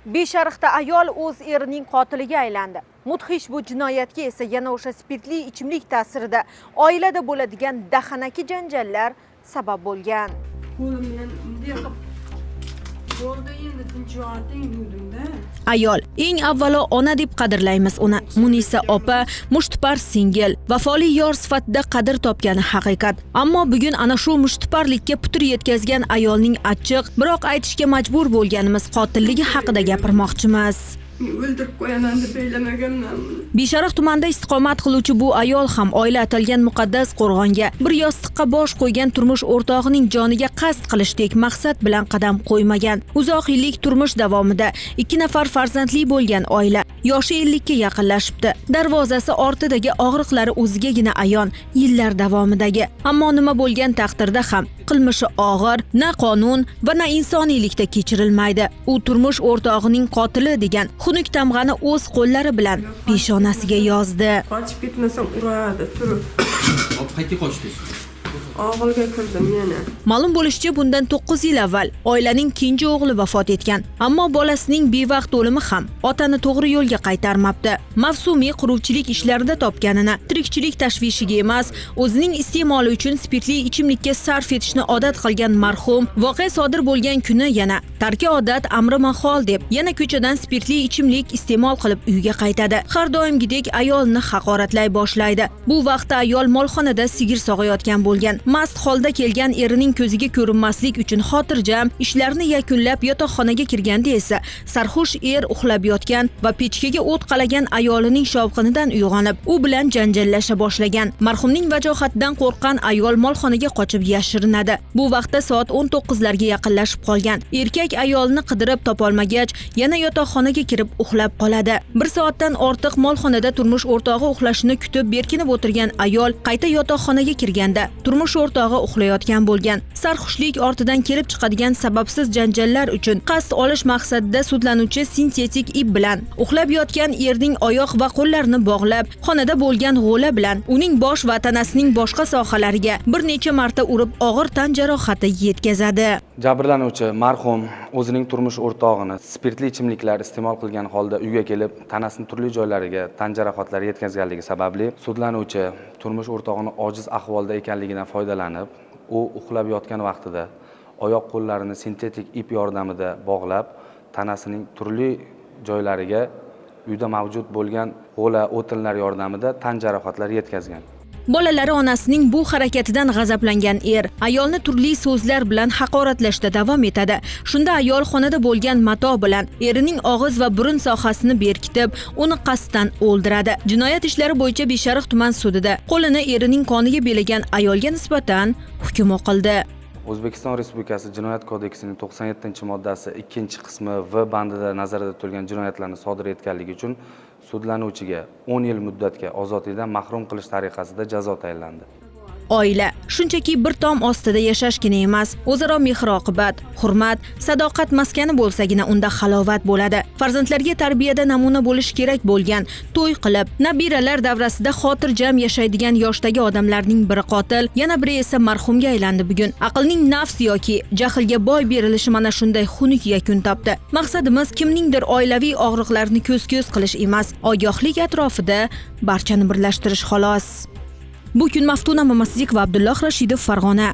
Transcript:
Beshariqda ayol o'z erining qotiliga aylandi. Mudhish bu jinoyatga esa yana o'sha spirtli ichimlik ta'sirida oilada bo'ladigan dahanaki janjallar sabab bo'lgan. Ayol eng avvalo ona deb qadrlaymiz uni. Munisa opa mushtipar singil, vafoli yor sifatida qadr topgani haqiqat. Ammo bugun ana shu mushtiparlikka putur yetkazgan ayolning achchiq, biroq aytishga majbur bo'lganimiz qotilligi haqida gapirmoqchimiz. O'ldirib qo'yaman deb o'ylamaganman. Beshariq tumanida istiqomat qiluvchi bu ayol ham oila atalgan muqaddas qo'rg'onga bir yostiqqa bosh qo'ygan turmush o'rtog'ining joniga qasd qilishdek maqsad bilan qadam qo'ymagan. Uzoq yillik turmush davomida 2 nafar farzandli bo'lgan oila yoshi 50 ga yaqinlashibdi. Darvozasi ortidagi og'riqlari o'zigagina ayon yillar davomidagi. Ammo nima bo'lgan taqdirda ham qilmishi og'ir, na qonun va na insoniylikda kechirilmaydi. U turmush o'rtog'ining qotili degan xunuk tamg'ani o'z qo'llari bilan peshonasiga yozdi. Qochib ketmasam uradi, turib. Qayerga qochdingiz? Og'ilga kirdim yana. Ma'lum bo'lishicha, bundan 9 yil avval oilaning kenja o'g'li vafot etgan. Ammo bolasining bevaqt o'limi ham otani to'g'ri yo'lga qaytarmabdi. Mavsumiy quruvchilik ishlarida topganini tirikchilik tashvishiga emas, o'zining iste'moli uchun spirtli ichimlikka sarf etishni odat qilgan marhum voqea sodir bo'lgan kuni yana tarki odat amri mahol deb yana ko'chadan spirtli ichimlik iste'mol qilib uyga qaytadi. Har doimgidek ayolni haqoratlay boshlaydi. Bu vaqtda ayol molxonada sigir sog'ayotgan bo'lgan. Mast holda kelgan erining ko'ziga ko'rinmaslik uchun xotirjam ishlarni yakunlab yotoqxonaga kirganda esa sarxush er uxlab yotgan va pechkaga o't qalagan ayolining shovqinidan uyg'onib, u bilan janjallasha boshlagan. Marhumning vajohatidan qo'rqqan ayol molxonaga qochib yashirinadi. Bu vaqtda soat 19 larga yaqinlashib qolgan. Erkak ayolni qidirib topolmagach, yana yotoqxonaga kirib uxlab qoladi. 1 soatdan ortiq molxonada turmush o'rtog'i uxlashini kutib berkinib o'tirgan ayol qayta yotoqxonaga kirganda turmush o'rtog'i uxlayotgan bo'lgan. Sarxushlik ortidan kelib chiqadigan sababsiz janjallar uchun qasd olish maqsadida sudlanuvchi sintetik ip bilan uxlab yotgan erning oyoq va qo'llarini bog'lab, xonada bo'lgan g'o'la bilan uning bosh va tanasining boshqa sohalariga bir necha marta urib og'ir tan jarohati yetkazadi. Jabrlanuvchi marhum o'zining turmush o'rtog'ini spirtli ichimliklar iste'mol qilgan holda uyga kelib, tanasining turli joylariga tan jarohatlari yetkazganligi sababli sudlanuvchi turmush o'rtog'ini ojiz ahvolda ekanligidan foydalanib, u uxlab yotgan vaqtida oyoq qo'llarini sintetik ip yordamida bog'lab, tanasining turli joylariga uyda mavjud bo'lgan g'o'la o'tinlar yordamida tan jarohatlari yetkazgan. Bolalari onasining bu harakatidan g'azablangan er ayolni turli so'zlar bilan haqoratlashda davom etadi. Shunda ayol xonada bo'lgan mato bilan erining og'iz va burun sohasini berkitib, uni qasddan o'ldiradi. Jinoyat ishlari bo'yicha Beshariq tuman sudida qo'lini erining qoniga belagan ayolga nisbatan hukm o'qildi. O'zbekiston Respublikasi Jinoyat kodeksining 97-moddasi 2-qismi V bandida nazarda tutilgan jinoyatlarni sodir etganligi uchun sudlanuvchiga 10 yil muddatga ozodlikdan mahrum qilish tariqasida jazo tayinlandi. Oila shunchaki bir tom ostida yashashgina emas, o'zaro mehr-oqibat, hurmat, sadoqat maskani bo'lsagina unda halovat bo'ladi. Farzandlarga tarbiyada namuna bo'lish kerak bo'lgan, to'y qilib, nabiralar davrasida xotirjam yashaydigan yoshdagi odamlarning biri qotil, yana biri esa marhumga aylandi bugun. Aqlning nafs yoki jahlga boy berilishi mana shunday xunuk yakun topdi. Maqsadimiz kimningdir oilaviy og'riqlarini ko'z-ko'z qilish emas, ogohlik atrofida barchani birlashtirish xolos. Bu kun Maftuna Mamaszik va Abdulloh Rashidov, Farg'ona.